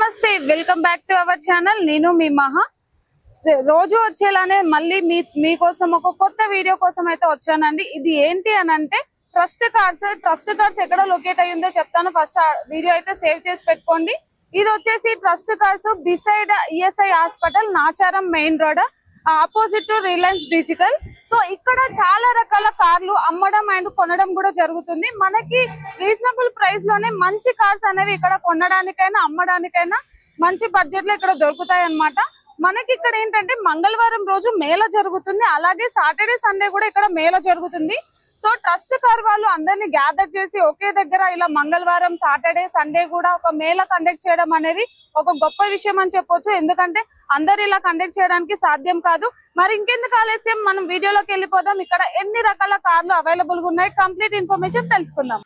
నమస్తే welcome back to our channel నేను మీ మహా రోజు వచ్చేలానే మళ్ళీ మీకోసం ఒక కొత్త వీడియో కోసం అయితే వచ్చానండి ఇది ఏంటి అని అంటే ట్రస్ట్ కార్స్ ఎక్కడ లొకేట్ అయ్యిందో చెప్తాను ఫస్ట్ వీడియో అయితే సేవ్ చేసి పెట్టుకోండి ఇది వచ్చేసి trust cars beside ESI hospital Nacharam main road opposite to Reliance digital so ఇక్కడ చాలా రకాల కార్లు అమ్మడం అండ్ కొనడం కూడా జరుగుతుంది మనకి రీజనబుల్ ప్రైస్ లోనే మంచి కార్స్ అనేవి ఇక్కడ కొనడానికైనా అమ్మడానికైనా మంచి బడ్జెట్ లో ఇక్కడ దొరుకుతాయి అన్నమాట మనకి ఇక్కడ ఏంటంటే మంగళవారం రోజు మేళ జరుగుతుంది అలాగే సాటర్డే సండే కూడా ఇక్కడ మేళ జరుగుతుంది సో ట్రస్ట్ కార్ వాళ్ళు అందరినీ గ్యాదర్ చేసి ఒకే దగ్గర ఇలా మంగళవారం సాటర్డే సండే కూడా ఒక మేళ కండక్ట్ చేయడం అనేది ఒక గొప్ప విషయం అని చెప్పొచ్చు ఎందుకంటే అందరు ఇలా కండక్ట్ చేయడానికి సాధ్యం కాదు మరి ఇంకెందుకు ఆలస్యం మనం వీడియోలోకి వెళ్ళిపోదాం ఇక్కడ ఎన్ని రకాల కార్లు అవైలబుల్ గా ఉన్నాయి కంప్లీట్ ఇన్ఫర్మేషన్ తెలుసుకుందాం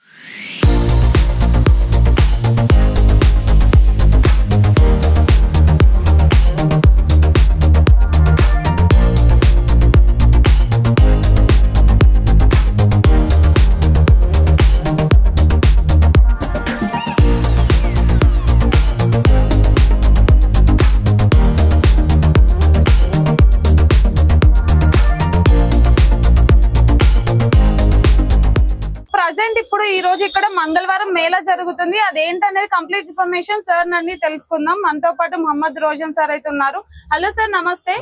ఇప్పుడు ఈ రోజు ఇక్కడ మంగళవారం మేళ జరుగుతుంది అదేంటనేది కంప్లీట్ ఇన్ఫర్మేషన్ సార్ నన్ను తెలుసుకుందాం మనతో పాటు మహమ్మద్ రోజన్ సార్ అయితే ఉన్నారు హలో సార్ నమస్తే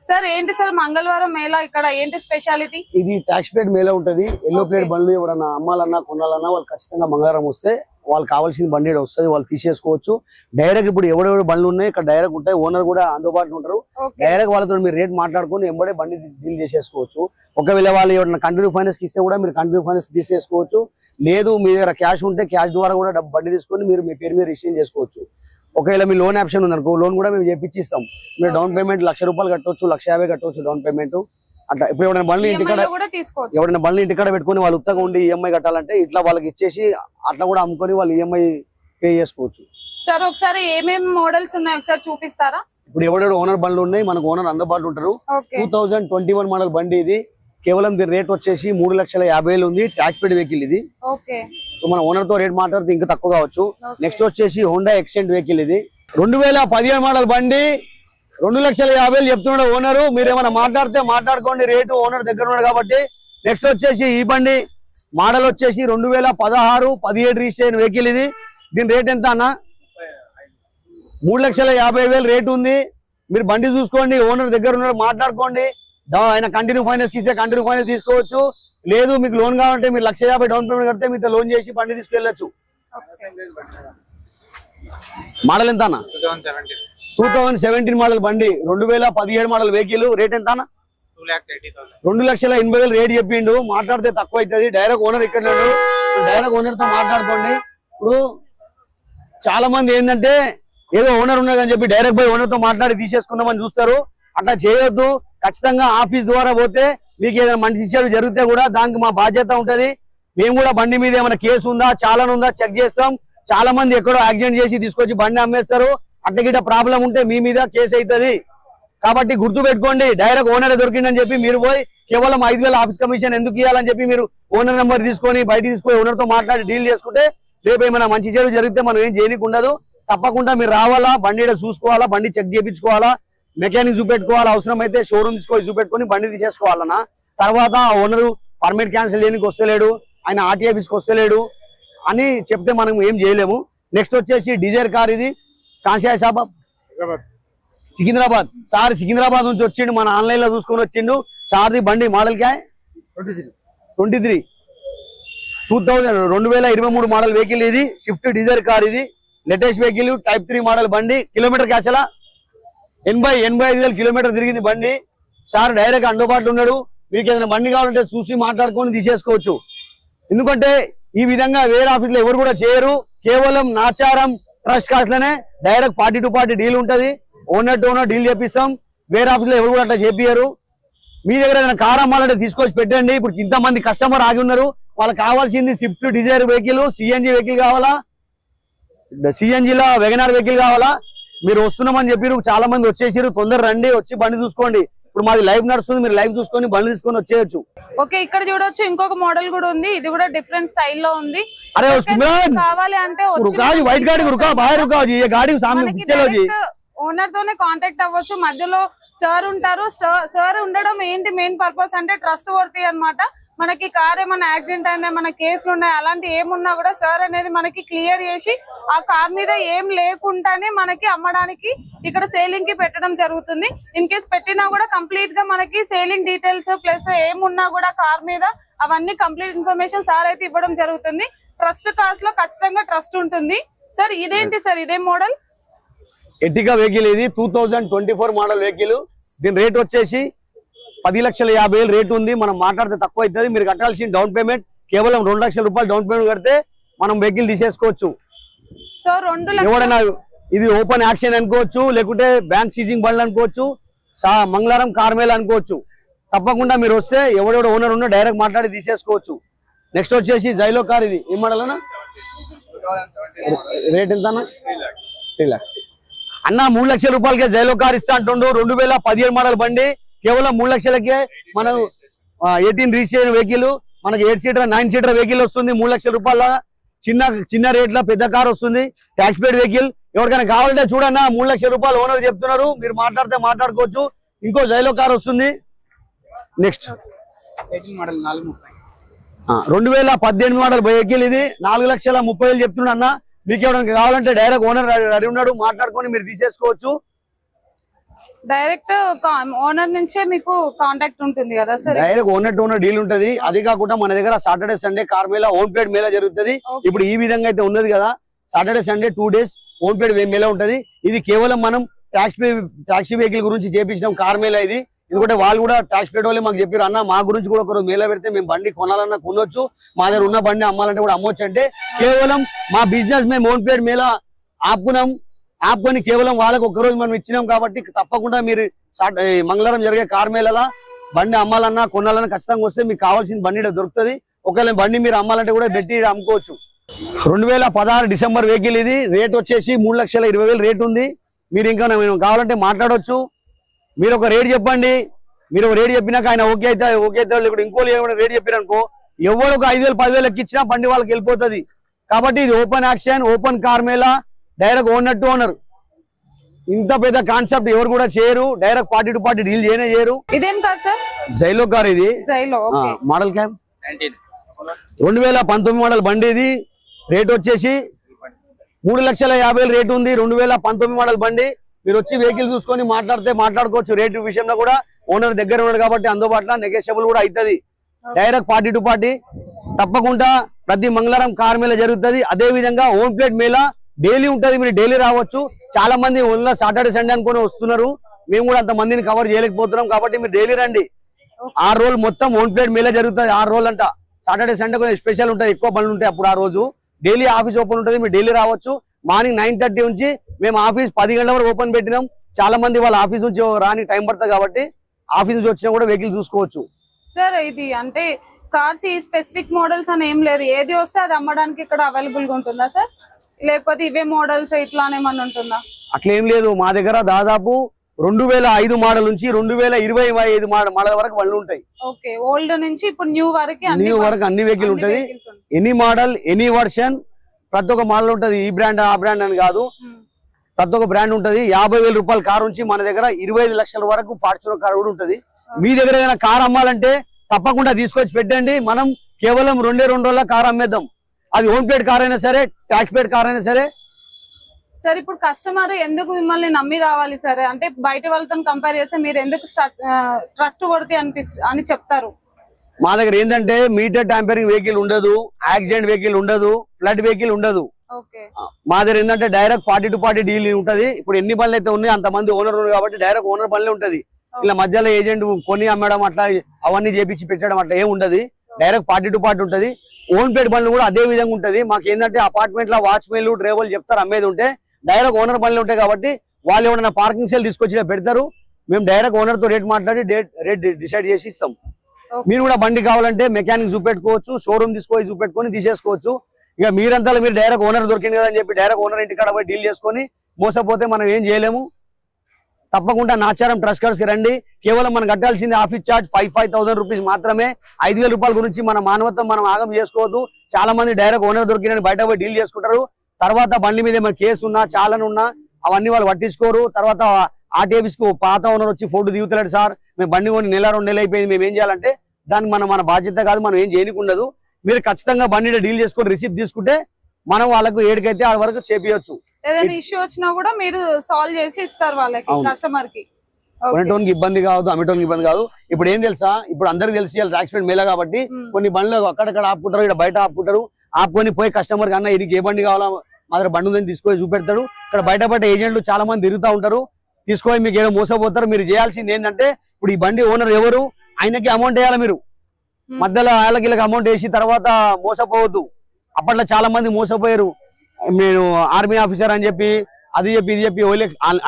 సార్ ఏంటి సార్ మంగళవారం మేళ ఇక్కడ ఏంటి స్పెషాలిటీ ఇది ట్యాక్స్ ప్లేట్ మేళ ఉంటది ఎల్లో ప్లేట్ బండ్లు ఎవరన్నా అమ్మాలన్నా కొనాలన్నా వాళ్ళు ఖచ్చితంగా మంగళవారం వస్తే వాళ్ళకి కావాల్సిన బండి వస్తుంది వాళ్ళు తీసేసుకోవచ్చు డైరెక్ట్ ఇప్పుడు ఎవడెవరు బండ్లు ఉన్నాయి ఇక్కడ డైరెక్ట్ ఉంటాయి ఓనర్ కూడా అందుబాటులో ఉంటారు డైరెక్ట్ వాళ్ళతో మీరు రేట్ మాట్లాడుకుని ఎంబడే బండి డీల్ చేసేసుకోవచ్చు ఒకవేళ వాళ్ళు ఎవరైనా కంటిన్యూ ఫైనాన్స్ ఇస్తే కూడా మీరు కంటిన్యూ ఫైనాన్స్ తీసేసుకోవచ్చు లేదు మీ దగ్గర క్యాష్ ఉంటే క్యాష్ ద్వారా కూడా బండి తీసుకొని మీరు మీ పేరు మీద రిజిస్ట్రేషన్ చేసుకోవచ్చు ఒకవేళ మీ లోన్ ఆప్షన్ ఉందనుకో లోన్ కూడా మేము చేపిచ్చిస్తాం మీరు డౌన్ పేమెంట్ ₹1,00,000 కట్టవచ్చు ₹150,000 కట్టవచ్చు డౌన్ పేమెంట్ అట్లా ఇప్పుడు ఎవరైనా బండ్లు ఇంటికాడ పెట్టుకుని వాళ్ళు ఉత్తగా ఉండి ఈఎంఐ కట్టాలంటే ఇట్లా వాళ్ళకి ఇచ్చేసి అట్లా కూడా అమ్ముకొని వాళ్ళు ఈఎంఐ పే చేసుకోవచ్చు సార్ ఒకసారి ఏమేమి మోడల్స్ ఉన్నాయి ఒకసారి చూపిస్తారా ఇప్పుడు ఎవరెవరు ఓనర్ బండ్లు ఉన్నాయి మనకు ఓనర్ అందుబాటులో ఉంటారు 2021 మోడల్ బండి ఇది కేవలం దీని రేట్ వచ్చేసి 3,50,000 ఉంది ట్యాక్స్ పేడ్ వెహికల్ ఇది మన ఓనర్ తో రేట్ మాట్లాడితే ఇంకా తక్కువ కావచ్చు నెక్స్ట్ వచ్చేసి హోండా ఎక్సెంట్ వెహికల్ ఇది 2015 మోడల్ బండి 2,50,000 చెప్తున్నాడు ఓనరు మీరు ఏమైనా మాట్లాడితే మాట్లాడుకోండి రేటు ఓనర్ దగ్గర ఉన్నాడు కాబట్టి నెక్స్ట్ వచ్చేసి ఈ బండి మోడల్ వచ్చేసి 2016-17 రిజిస్ట్రేషన్ వెహికల్ ఇది దీని రేట్ ఎంత అన్న 3,50,000 రేట్ ఉంది మీరు బండి చూసుకోండి ఓనర్ దగ్గర ఉన్నాడు మాట్లాడుకోండి ఆయన కంటిన్యూ ఫైనాన్స్ ఇస్తే కంటిన్యూ ఫైనాన్స్ తీసుకోవచ్చు లేదు మీకు లోన్ కావాలంటే మీరు ₹1,50,000 డౌన్ పేమెంట్ కడితే మీతో లోన్ చేసి బండి తీసుకెళ్ళచ్చు మోడల్ ఎంత అన్న 2017 మోడల్ బండి 2017 మోడల్ వెహికల్ రేట్ ఎంత అన్న 2,80,000 రేట్ చెప్పిండు మాట్లాడితే తక్కువ అవుతుంది డైరెక్ట్ ఓనర్ ఇక్కడ డైరెక్ట్ ఓనర్ తో మాట్లాడుకోండి ఇప్పుడు చాలా మంది ఏంటంటే ఏదో ఓనర్ ఉన్నదని చెప్పి డైరెక్ట్ పోయి ఓనర్ తో మాట్లాడి తీసేసుకుందామని చూస్తారు అట్లా చేయొద్దు ఖచ్చితంగా ఆఫీస్ ద్వారా పోతే మీకు ఏదైనా మంచి ఇచ్చేది జరిగితే కూడా దానికి మా బాధ్యత ఉంటది మేము కూడా బండి మీద ఏమైనా కేసు ఉందా చాలాన్ ఉందా చెక్ చేస్తాం చాలా మంది ఎక్కడో యాక్సిడెంట్ చేసి తీసుకొచ్చి బండి అమ్మేస్తారు అట్లా ప్రాబ్లం ఉంటే మీ మీద కేసు అవుతుంది కాబట్టి గుర్తు పెట్టుకోండి డైరెక్ట్ ఓనర్ దొరికిందని చెప్పి మీరు పోయి కేవలం 5,000 ఆఫీస్ కమిషన్ ఎందుకు ఇవ్వాలని చెప్పి మీరు ఓనర్ నెంబర్ తీసుకొని బయట తీసుకొని ఓనర్ తో మాట్లాడి డీల్ చేసుకుంటే రేపు ఏమైనా మంచి చెడు జరిగితే మనం ఏం చేయనికి ఉండదు తప్పకుండా మీరు రావాలా బండి చూసుకోవాలా బండి చెక్ చేయించుకోవాలా మెకానిక్ చూపెట్టుకోవాలి అవసరం అయితే షోరూమ్ తీసుకొని చూపెట్టుకొని బండి తీసేసుకోవాలన్నా తర్వాత ఓనరు పర్మిట్ క్యాన్సిల్ చేయడానికి వస్తలేడు ఆయన ఆర్టీ ఆఫీస్కి వస్తలేడు అని చెప్తే మనం ఏం చేయలేము నెక్స్ట్ వచ్చేసి డిజైర్ కార్ ఇది కాంశాబాద్ సికింద్రాబాద్ సార్ సికింద్రాబాద్ నుంచి వచ్చిండు మన ఆన్లైన్ లో చూసుకొని వచ్చిండు సార్ది బండి మోడల్ క్యా 23 2023 మోడల్ వెహికల్ ఇది స్విఫ్ట్ డిజైర్ కార్ ఇది లేటెస్ట్ వెహికల్ టైప్ 3 మోడల్ బండి కిలోమీటర్ క్యాచలా 85,000 కిలోమీటర్ తిరిగింది బండి సార్ డైరెక్ట్ అందుబాటులో ఉన్నాడు మీకు ఏదైనా బండి కావాలంటే చూసి మాట్లాడుకొని తీసేసుకోవచ్చు ఎందుకంటే ఈ విధంగా వేరే ఆఫీస్ లో ఎవరు కూడా చేయరు కేవలం నాచారం ట్రస్ట్ కార్స్ లోనే direct party to party deal ఉంటది ఓనర్ టు ఓనర్ డీల్ చేపిస్తాం వేరే ఆఫీస్ లో ఎవరు కూడా అట్లా చేపియరు మీ దగ్గర ఏదైనా కార్ అమ్మాలంటే తీసుకొచ్చి పెట్టండి ఇప్పుడు ఇంతమంది కస్టమర్ ఆగి ఉన్నారు వాళ్ళకి కావాల్సింది Swift Dzire vehicle CNG vehicle కావాలా సిఎన్జిలో వెగనార్ వెహికల్ కావాలా మీరు వస్తున్నామని చెప్పి చాలా మంది వచ్చేసారు తొందర రండి వచ్చి బండి చూసుకోండి ఇప్పుడు మాది లైవ్ నడుస్తుంది, మీరు లైవ్ చూసుకొని బండ్లు తీసుకొని వచ్చేయచ్చు. ఓకే, ఇక్కడ చూడొచ్చు ఇంకొక మోడల్ కూడా ఉంది, ఇది కూడా డిఫరెంట్ స్టైల్లో ఉంది. అరే కావాలి అంటే వైట్ గాడి రుకా బాయ్ రుకా ये गाड़ी सामने चलो जी ఓనర్ తోనే కాంటాక్ట్ అవ్వచ్చు. మధ్యలో సార్ ఉంటారు. సార్ ఉండడం ఏంటి మెయిన్ పర్పస్ అంటే ట్రస్ట్ వర్తీ అన్నమాట. మనకి కార్ ఏమైనా యాక్సిడెంట్ అయినా మన కేసులు ఉన్నాయి అలాంటి ఏమున్నా కూడా సార్ అనేది మనకి క్లియర్ చేసి ఆ కార్ మీద ఏం లేకుండానే మనకి అమ్మడానికి ఇక్కడ సేలింగ్ కి పెట్టడం జరుగుతుంది. ఇన్ కేస్ పెట్టినా కూడా కంప్లీట్ గా మనకి సేలింగ్ డీటెయిల్స్ ప్లస్ ఏమున్నా కూడా కార్ మీద అవన్నీ కంప్లీట్ ఇన్ఫర్మేషన్ సార్ అయితే ఇవ్వడం జరుగుతుంది. ట్రస్ట్ కార్స్ లో ఖచ్చితంగా ట్రస్ట్ ఉంటుంది. సార్ ఇదేంటి సార్, ఇదే మోడల్ ఎర్టిగా వెహికల్, ఇది 2024 మోడల్ వెహికల్. దీని రేట్ వచ్చేసి 10,50,000 రేట్ ఉంది. మనం మాట్లాడితే తక్కువ అవుతుంది. మీరు కట్టాల్సిన డౌన్ పేమెంట్ కేవలం 2 లక్షల రూపాయలు డౌన్ పేమెంట్ కడితే మనం వెహికల్ తీసేసుకోవచ్చు. సో 2 లక్షలు ఎవడైనా ఇది ఓపెన్ యాక్షన్ అనుకోవచ్చు, లేకుంటే బ్యాంక్ సీజింగ్ బండ్లు అనుకోవచ్చు, మంగళవారం కార్ మేళ అనుకోవచ్చు. తప్పకుండా మీరు వస్తే ఎవడెవడ ఓనర్ ఉన్నా డైరెక్ట్ మాట్లాడి తీసేసుకోవచ్చు. నెక్స్ట్ వచ్చేసి జైలో కార్, ఇది ఏం మోడల్ అన్న, రేట్ ఎంత అన్న? 3 lakhs అన్న. 3 లక్షల రూపాయలకే జైలో కార్ ఇస్తా అంటుండు. 2017 మోడల్ బండి కేవలం 3 లక్షలకే మనం 18 రిజిస్ట్రేషన్ వెహికల్, మనకి 8 సీటర్ 9 సీటర్ వెహికల్ వస్తుంది. 3 లక్షల రూపాయల చిన్న రేట్ లో పెద్ద కార్ వస్తుంది, ట్యాక్స్ పేడ్ వెహికల్. ఎవరికైనా కావాలంటే చూడన్నా, 3 లక్షల రూపాయలు ఓనర్ చెప్తున్నారు, మీరు మాట్లాడితే మాట్లాడుకోవచ్చు. ఇంకో జైలో కార్ వస్తుంది. నెక్స్ట్ 2018 మోడల్ వెహికల్, ఇది 4,30,000 చెప్తున్నా అన్న. మీకు ఎవరైనా కావాలంటే డైరెక్ట్ ఓనర్ రెడీ ఉన్నాడు, మాట్లాడుకొని మీరు తీసేసుకోవచ్చు. డైరెక్ట్ ఓనర్ నుంచే మీకు కాంటాక్ట్ ఉంటుంది కదా sir? Direct owner to owner deal ఉంటది. అది కాకుండా మన దగ్గర Saturday Sunday car Mela, own plate Mela జరుగుతుంది. ఇప్పుడు ఈ విధంగా అయితే ఉన్నది కదా, Saturday Sunday 2 days own plate Mela ఉంటది. ఇది కేవలం మనం టాక్సీ వెహికల్ గురించి చేపించడం కార్ మేళ ఇది. ఎందుకంటే వాళ్ళు కూడా టాక్స్ ప్లేట్ వాళ్ళే మాకు చెప్పారు, అన్న మా గురించి కూడా ఒకరోజు మేళ పెడితే మేము బండి కొనాలన్నా కొనొచ్చు, మా దగ్గర ఉన్న బండి అమ్మాలంటే కూడా అమ్మొచ్చు. అంటే కేవలం మా బిజినెస్ మేము ఓన్ ప్లేట్ మేళ ఆపుకొని కేవలం వాళ్ళకి ఒక్కరోజు మనం ఇచ్చినాం. కాబట్టి తప్పకుండా మీరు మంగళవారం జరిగే కార్ మేళలా బండి అమ్మాలన్నా కొనాలన్నా ఖచ్చితంగా వస్తే మీకు కావాల్సిన బండి దొరుకుతుంది. ఒకవేళ బండి మీరు అమ్మాలంటే కూడా పెట్టి అమ్ముకోవచ్చు. 2016 డిసెంబర్ వెహికల్, ఇది రేట్ వచ్చేసి 3,20,000 రేట్ ఉంది. మీరు ఇంకా కావాలంటే మాట్లాడవచ్చు. మీరు ఒక రేట్ చెప్పండి, మీరు ఒక రేట్ చెప్పినాక ఆయన ఓకే అయితే లేకపోతే ఇంకోళ్ళు ఏమైనా రేట్ చెప్పారనుకో, ఎవరు ఒక 5,000 10,000 ఎక్కిచ్చినా బండి వాళ్ళకి వెళ్ళిపోతుంది. కాబట్టి ఇది open action, open car Mela, direct owner to owner. ఇంత పెద్ద కాన్సెప్ట్ ఎవరు కూడా చేయరు, direct party to party deal చేయరు. ఇదేం కార్ సార్? జైలో కార్, ఇది మోడల్ క్యాబ్ 2019 మోడల్ బండి. ఇది రేట్ వచ్చేసి 3,50,000 రేట్ ఉంది. 2019 మోడల్ బండి. మీరు వచ్చి వెహికల్ చూసుకొని మాట్లాడుకోవచ్చు. రేటు విషయంలో కూడా ఓనర్ దగ్గర ఉన్నాడు కాబట్టి అందుబాటులో నెగోషియబుల్ కూడా అవుతుంది. Direct party to party. తప్పకుండా ప్రతి మంగళవారం కార్ మేళ జరుగుతుంది. అదే విధంగా ఓన్ ప్లేట్ మేళ డైలీ ఉంటది, మీరు డైలీ రావచ్చు. చాలా మంది ఓన్లీ సాటర్డే సండే అనుకుని వస్తున్నారు, మేము కూడా అంత మందిని కవర్ చేయలేకపోతున్నాం. కాబట్టి మీరు డైలీ రండి. 6 రోజులు మొత్తం ఓన్ ప్లేట్ మేళ జరుగుతుంది. 6 రోజులు అంట. సాటర్డే సండే కొంచెం స్పెషల్ ఉంటుంది, ఎక్కువ బండ్లు ఉంటాయి అప్పుడు. ఆ రోజు డైలీ ఆఫీస్ ఓపెన్ ఉంటుంది, మీరు డైలీ రావచ్చు. మార్నింగ్ 9:30 నుంచి మేము ఆఫీస్ 10 గంటల వరకు ఓపెన్ పెట్టినాం. చాలా మంది వాళ్ళ ఆఫీస్ నుంచి రాని టైం పడుతుంది కాబట్టి ఆఫీస్ నుంచి వచ్చినా కూడా వెహికల్ చూసుకోవచ్చు. సార్ ఇది అంటే కార్స్ ఈ స్పెసిఫిక్ మోడల్స్ అని ఏం లేదు, ఏది వస్తే అది అమ్మడానికి ఇక్కడ అవైలబుల్ గా ఉంటుందా సార్? లేకపోతే ఇవే మోడల్స్ ఇట్లానేమన్నా ఉంటుందా? అట్లేం లేదు. మా దగ్గర దాదాపు 2005 మోడల్ నుంచి 2025 మోడల్ వరకు బండ్లు ఉంటాయి. ఓకే, ఓల్డ్ నుంచి ఇప్పుడు న్యూ వరకు అన్ని వెహికల్ ఉంటది. ఎనీ మోడల్ ఎనీ వర్షన్, ప్రతి ఒక్క మోడల్ ఉంటది. ఈ బ్రాండ్ ఆ బ్రాండ్ అని కాదు, ప్రతి ఒక్క బ్రాండ్ ఉంటది. 50,000 రూపాయల కార్ నుంచి మన దగ్గర 25 లక్షల వరకు ఫార్చునర్ కార్ కూడా ఉంటది. మీ దగ్గర ఏదైనా కార్ అమ్మాలంటే తప్పకుండా తీసుకొచ్చి పెట్టండి. మనం కేవలం 2 రోజుల కార్ అమ్మేద్దాం. అది ఓన్ ప్లేట్ కార్ అయినా సరే, ట్యాక్స్ ప్లేట్ కార్ అయినా సరే. సార్ ఇప్పుడు కస్టమర్ ఎందుకు మిమ్మల్ని నమ్మి రావాలి సార్? అంటే బయట వాళ్ళతో కంపేర్ చేస్తే మీరు ఎందుకు ట్రస్ట్ వర్తీ అని చెప్తారు? మా దగ్గర ఏంటంటే మీటర్ ట్యాంపరింగ్ వెహికల్ ఉండదు, యాక్సిడెంట్ వెహికల్ ఉండదు, ఫ్లడ్ వెహికల్ ఉండదు. మా దగ్గర ఏంటంటే direct party to party deal ఉంటది. ఇప్పుడు ఎన్ని బండ్లు అయితే ఉన్నాయి అంతమంది ఓనర్ ఉన్నారు కాబట్టి డైరెక్ట్ ఓనర్ బండ్లే ఉంటది. ఇలా మధ్యలో ఏజెంట్ కొని అమ్మడం అట్లా అవన్నీ చేపించి పెట్టడం అట్లా ఏం ఉండదు. డైరెక్ట్ పార్టీ టు పార్టీ ఉంటది. ఓన్ ప్లేట్ బండ్లు కూడా అదే విధంగా ఉంటది. మాకు ఏంటంటే అపార్ట్మెంట్ లో వాచ్మెన్లు డ్రైవర్లు చెప్తారు అమ్మేది ఉంటే, డైరెక్ట్ ఓనర్ బండ్లు ఉంటాయి కాబట్టి వాళ్ళు ఏమైనా పార్కింగ్ సెల్ తీసుకొచ్చి పెడతారు. మేము డైరెక్ట్ ఓనర్ తో రేట్ మాట్లాడి రేట్ డిసైడ్ చేసి ఇస్తాం. మీరు కూడా బండి కావాలంటే మెకానిక్ చూపెట్టుకోవచ్చు, షోరూమ్ తీసుకొని చూపెట్టుకొని తీసేసుకోవచ్చు. ఇక మీరంతా మీరు డైరెక్ట్ ఓనర్ దొరికింది కదా అని చెప్పి డైరెక్ట్ ఓనర్ ఇంటికాడ పోయి డీల్ చేసుకొని మోసపోతే మనం ఏం చేయలేము. తప్పకుండా నాచారం ట్రస్ట్ కార్డ్స్ కి రండి. కేవలం మనం కట్టాల్సింది ఆఫీస్ చార్జ్ 5,000 రూపీస్ మాత్రమే. 5,000 రూపాయల గురించి మన మానవత్వం మనం ఆగం చేసుకోవద్దు. చాలా మంది డైరెక్ట్ ఓనర్ దొరికినని బయట పోయి డీల్ చేసుకుంటారు. తర్వాత బండి మీద ఏమైనా కేసు ఉన్నా చాలనున్నా అవన్నీ వాళ్ళు పట్టించుకోరు. తర్వాత ఆర్టీఎఫీస్ కు పాత ఓనర్ వచ్చి ఫోటో దిగుతలేడు, సార్ మేము బండి కొని నెల 2 నెలలు అయిపోయింది, మేము ఏం చేయాలంటే దానికి మన బాధ్యత కాదు, మనం ఏం చేయనికుండదు. మీరు ఖచ్చితంగా బండి డీల్ చేసుకొని రిసిప్ట్ తీసుకుంటే మనం వాళ్ళకు ఏడికైతే ఆ వరకు చేపియొచ్చు. ఏదైనా ఇష్యూ వచ్చినా కూడా మీరు సాల్వ్ చేసి ఇస్తారు వాళ్ళకి, కస్టమర్ కి. కొనేటోనికి ఇబ్బంది కాదు, అమ్మేటోనికి ఇబ్బంది కాదు. ఇప్పుడు ఏం తెలుసా, ఇప్పుడు అందరికి తెలిసి యాక్సిడెంట్ మేళ కాబట్టి కొన్ని బండ్లు అక్కడక్కడ ఆపుకుంటారు, ఇక్కడ బయట ఆపుకుంటారు. ఆపుకొని పోయి కస్టమర్ కన్నా ఇది ఏ బండి కావాలా మా దగ్గర బండి ఉందని తీసుకొని చూపెడతాడు. ఇక్కడ బయట ఏజెంట్లు చాలా మంది తిరుగుతూ ఉంటారు, తీసుకొని మీకు ఏదో మోసపోతారు. మీరు చేయాల్సింది ఏంటంటే ఇప్పుడు ఈ బండి ఓనర్ ఎవరు, ఆయనకి అమౌంట్ వేయాలి. మీరు మధ్యలో వాళ్ళకి అమౌంట్ వేసి తర్వాత మోసపోవద్దు. అప్పట్లో చాలా మంది మోసపోయారు. నేను ఆర్మీ ఆఫీసర్ అని చెప్పి అది చెప్పి ఇది చెప్పి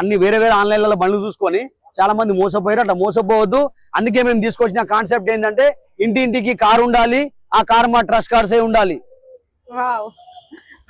అన్ని వేరే ఆన్లైన్లలో బండ్లు చూసుకొని చాలా మంది మోసపోయారు. అట్లా మోసపోవద్దు. అందుకే మేము తీసుకొచ్చిన కాన్సెప్ట్ ఏంటంటే ఇంటింటికి కారు ఉండాలి, ఆ కారు మా ట్రస్ట్ కార్డ్సే ఉండాలి.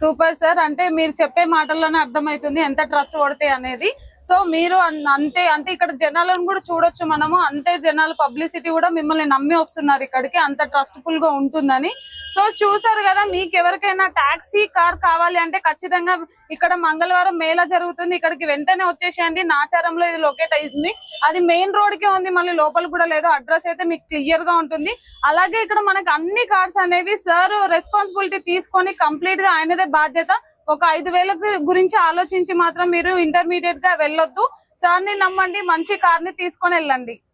Super sir. అంటే మీరు చెప్పే మాటల్లోనే అర్థమవుతుంది ఎంత ట్రస్ట్ పడతాయి అనేది. సో మీరు అంతే అంటే ఇక్కడ జనాలను కూడా చూడొచ్చు మనము, అంతే జనాలు పబ్లిసిటీ కూడా మిమ్మల్ని నమ్మి వస్తున్నారు ఇక్కడికి, అంత ట్రస్ట్ఫుల్ గా ఉంటుందని. సో చూసారు కదా, మీకు ఎవరికైనా టాక్సీ కార్ కావాలి అంటే ఖచ్చితంగా ఇక్కడ మంగళవారం మేళా జరుగుతుంది, ఇక్కడికి వెంటనే వచ్చేసేయండి. నాచారంలో ఇది లొకేట్ అయింది, అది మెయిన్ రోడ్ కే ఉంది, మళ్ళీ లోపల కూడా లేదు. అడ్రస్ అయితే మీకు క్లియర్ గా ఉంటుంది. అలాగే ఇక్కడ మనకి అన్ని కార్స్ అనేవి సార్ రెస్పాన్సిబిలిటీ తీసుకొని కంప్లీట్ గా ఆయనదే బాధ్యత. ఒక 5,000 గురించి ఆలోచించి మాత్రం మీరు ఇంటర్మీడియట్ గా వెళ్ళొద్దు. సార్ ని నమ్మండి, మంచి కార్ ని తీసుకొని వెళ్ళండి.